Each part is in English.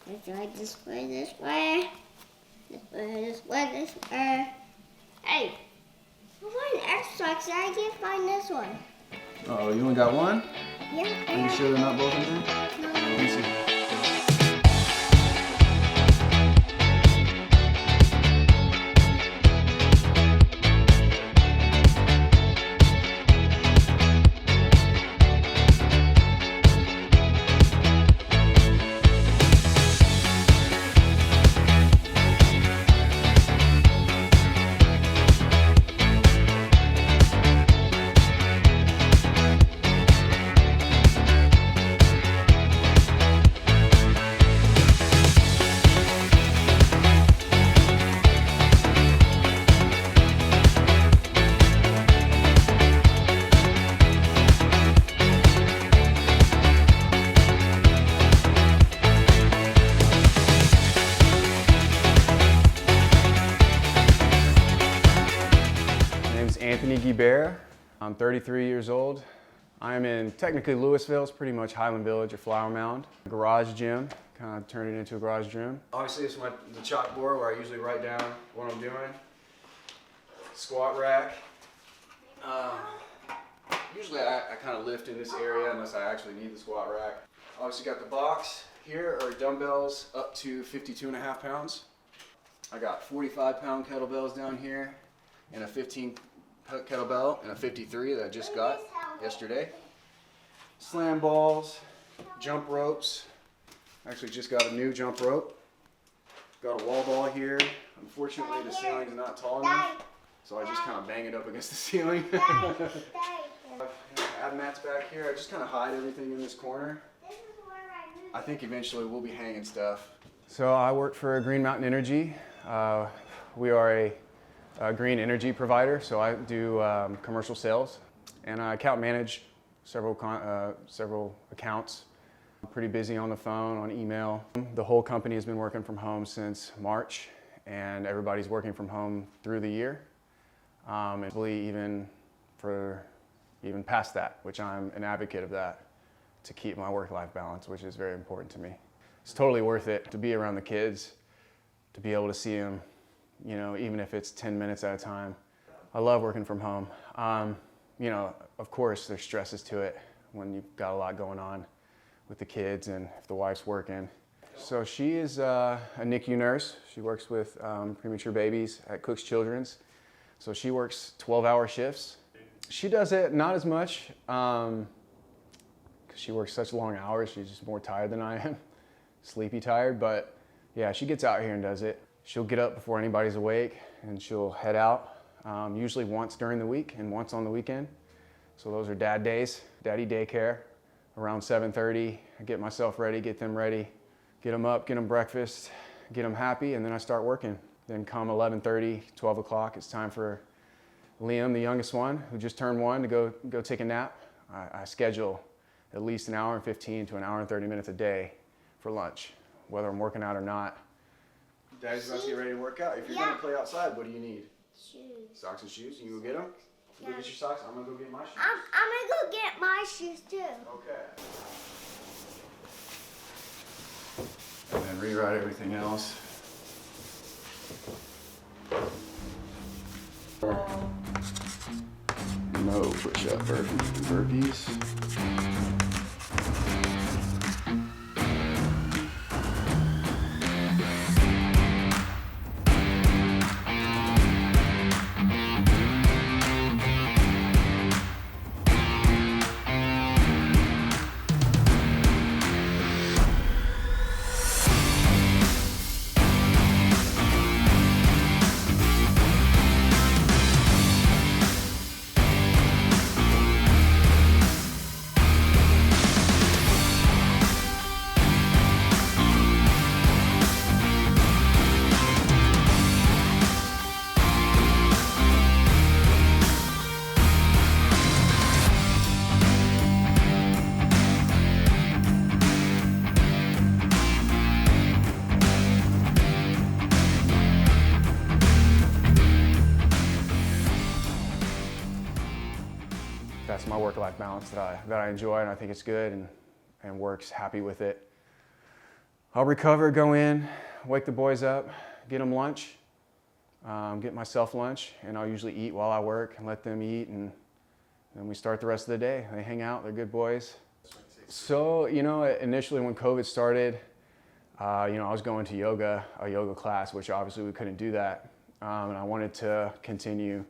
This way, this way, this way. This way, this way, this way. Hey, I want an exercise. I can't find this one. Oh, you only got one? Yeah. Are you sure they're not both in there? No. Let me see. Anthony Guibert. I'm 33 years old. I'm in technically Louisville, it's pretty much Highland Village or Flower Mound. Garage gym, kind of turned it into a garage gym. Obviously it's the chalkboard where I usually write down what I'm doing. Squat rack. Usually I kind of lift in this area unless I actually need the squat rack. Obviously got the box. Here are dumbbells up to 52.5 pounds. I got 45-pound kettlebells down here and a 15 kettlebell and a 53 that I just got yesterday. Slam balls, jump ropes. Actually just got a new jump rope. Got a wall ball here. Unfortunately the ceiling's not tall enough, so I just kind of bang it up against the ceiling. Ab mats back here. I just kind of hide everything in this corner. I think eventually we'll be hanging stuff. So I work for Green Mountain Energy. We are a green energy provider, so I do commercial sales, and I account manage several accounts. I'm pretty busy on the phone, on email. The whole company has been working from home since March, and everybody's working from home through the year, and probably even past that, which I'm an advocate of that, to keep my work-life balance, which is very important to me. It's totally worth it to be around the kids, to be able to see them, you know, even if it's 10 minutes at a time. I love working from home. You know, of course there's stresses to it when you've got a lot going on with the kids and if the wife's working. So she is a NICU nurse. She works with premature babies at Cook's Children's. So she works 12-hour shifts. She does it not as much because she works such long hours. She's just more tired than I am, sleepy tired, but yeah, she gets out here and does it. She'll get up before anybody's awake and she'll head out, usually once during the week and once on the weekend. So those are dad days, daddy daycare. Around 7:30, I get myself ready, get them ready, get them up, get them breakfast, get them happy, and then I start working. Then come 11:30, 12 o'clock, it's time for Liam, the youngest one, who just turned 1, to go take a nap. I schedule at least an hour and 15 to an hour and 30 minutes a day for lunch, whether I'm working out or not. Daddy's about to get ready to work out. If you're gonna play outside, what do you need? Shoes. Socks and shoes? You go get them? Yeah. Go get your socks. I'm gonna go get my shoes. I'm gonna go get my shoes too. Okay. And then rewrite everything else. No push-up burpees. That's my work-life balance that I enjoy, and I think it's good, and works happy with it. I'll recover, go in, wake the boys up, get them lunch, get myself lunch, and I'll usually eat while I work and let them eat, and then we start the rest of the day. They hang out, they're good boys. So, initially when COVID started, I was going to a yoga class, which obviously we couldn't do that. And I wanted to continue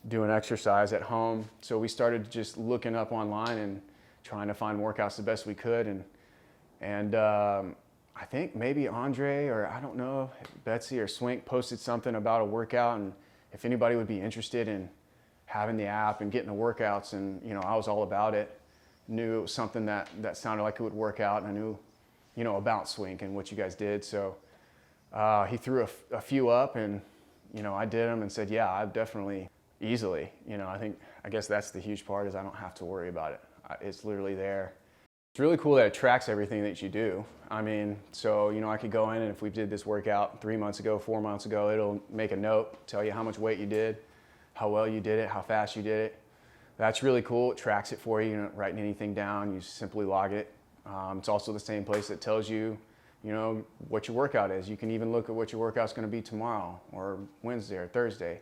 doing exercise at home. So we started just looking up online and trying to find workouts the best we could. And I think maybe Andre, or I don't know, Betsy or Swink posted something about a workout and if anybody would be interested in having the app and getting the workouts. And, I was all about it. Knew it was something that sounded like it would work out, and I knew, about Swink and what you guys did. So he threw a few up, and, I did them and said, yeah, I've definitely easily, I guess that's the huge part, is I don't have to worry about it. It's literally there. It's really cool that it tracks everything that you do. So, I could go in, and if we did this workout 3 months ago, 4 months ago, it'll make a note, tell you how much weight you did, how well you did it, how fast you did it. That's really cool. It tracks it for you. You're not writing anything down. You simply log it. It's also the same place that tells you, what your workout is. You can even look at what your workout's going to be tomorrow or Wednesday or Thursday.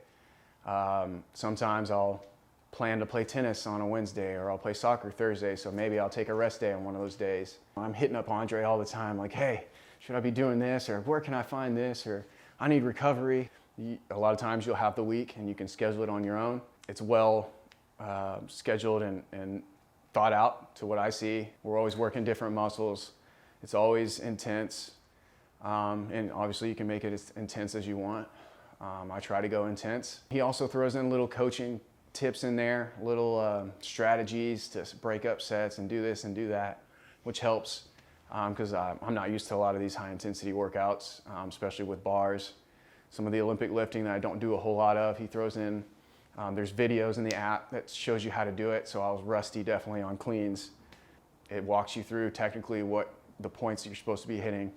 Sometimes I'll plan to play tennis on a Wednesday, or I'll play soccer Thursday, so maybe I'll take a rest day on one of those days. I'm hitting up Andre all the time, like, hey, should I be doing this, or where can I find this, or I need recovery. A lot of times you'll have the week and you can schedule it on your own. It's well scheduled and thought out to what I see. We're always working different muscles. It's always intense. And obviously you can make it as intense as you want. I try to go intense. He also throws in little coaching tips in there, little strategies to break up sets and do this and do that, which helps because I'm not used to a lot of these high intensity workouts, especially with bars. Some of the Olympic lifting that I don't do a whole lot of, he throws in. There's videos in the app that shows you how to do it, so I was rusty definitely on cleans. It walks you through technically what the points that you're supposed to be hitting.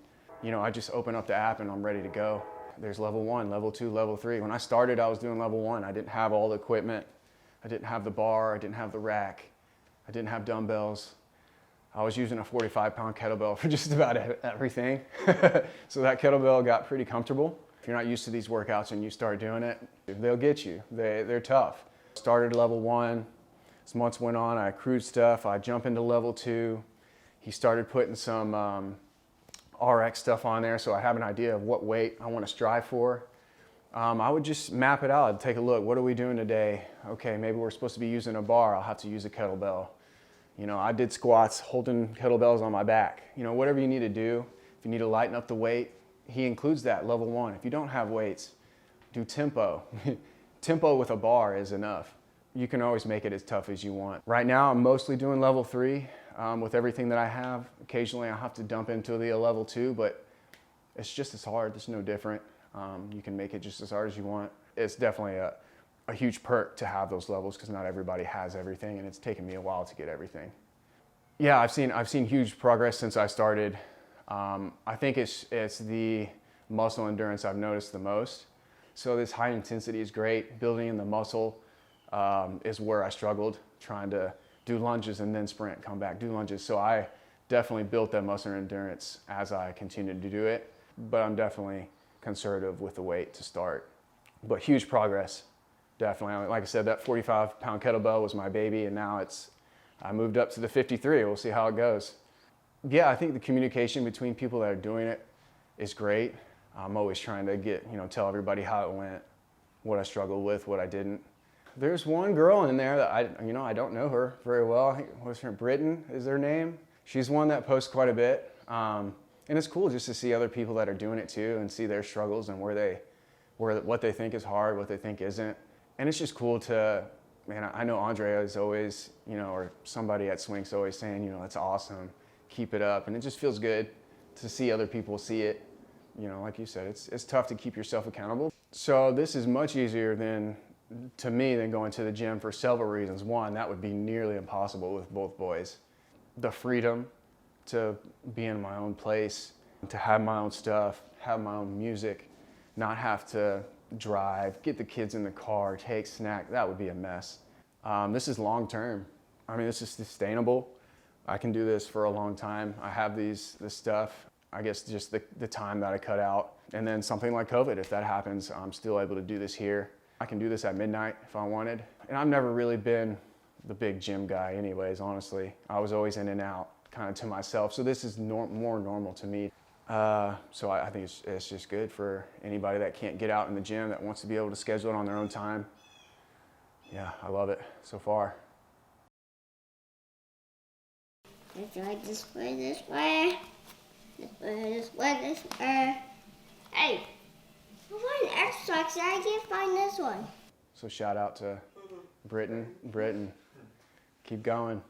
I just open up the app and I'm ready to go. There's level 1, level 2, level 3. When I started, I was doing level 1. I didn't have all the equipment. I didn't have the bar, I didn't have the rack. I didn't have dumbbells. I was using a 45-pound kettlebell for just about everything. So that kettlebell got pretty comfortable. If you're not used to these workouts and you start doing it, they'll get you. They're tough. Started level 1. As months went on, I accrued stuff. I jump into level 2. He started putting some RX stuff on there, so I have an idea of what weight I want to strive for. I would just map it out. I'd take a look. What are we doing today? Okay, maybe we're supposed to be using a bar. I'll have to use a kettlebell. I did squats holding kettlebells on my back. Whatever you need to do. If you need to lighten up the weight, he includes that level 1. If you don't have weights, do tempo. Tempo with a bar is enough. You can always make it as tough as you want. Right now, I'm mostly doing level 3 with everything that I have. Occasionally, I have to dump into the level 2, but it's just as hard. It's no different. You can make it just as hard as you want. It's definitely a huge perk to have those levels because not everybody has everything, and it's taken me a while to get everything. Yeah, I've seen huge progress since I started. I think it's the muscle endurance I've noticed the most. So this high intensity is great. Building in the muscle is where I struggled, trying to do lunges and then sprint, come back, do lunges. So I definitely built that muscle endurance as I continued to do it, but I'm definitely conservative with the weight to start. But huge progress, definitely. Like I said, that 45-pound kettlebell was my baby, and now I moved up to the 53. We'll see how it goes. Yeah, I think the communication between people that are doing it is great. I'm always trying to tell everybody how it went, what I struggled with, what I didn't. There's one girl in there that I don't know her very well. I think, what's her, Britton is her name. She's one that posts quite a bit. And it's cool just to see other people that are doing it too and see their struggles and what they think is hard, what they think isn't. And it's just cool I know Andrea is always, or somebody at Swink's always saying, that's awesome. Keep it up, and it just feels good to see other people see it. Like you said, it's tough to keep yourself accountable. So this is much easier to me than going to the gym for several reasons. One, that would be nearly impossible with both boys. The freedom to be in my own place, to have my own stuff, have my own music, not have to drive, get the kids in the car, take snack, that would be a mess. This is long term. This is sustainable. I can do this for a long time. I have this stuff. I guess just the time that I cut out. And then something like COVID, if that happens, I'm still able to do this here. I can do this at midnight if I wanted. And I've never really been the big gym guy anyways, honestly. I was always in and out, kind of to myself. So this is more normal to me. So I think it's just good for anybody that can't get out in the gym, that wants to be able to schedule it on their own time. Yeah, I love it so far. It's like this way, this way. This way, this way, this way. Hey, I want an exercise. I can't find this one. So shout out to Britton. Keep going.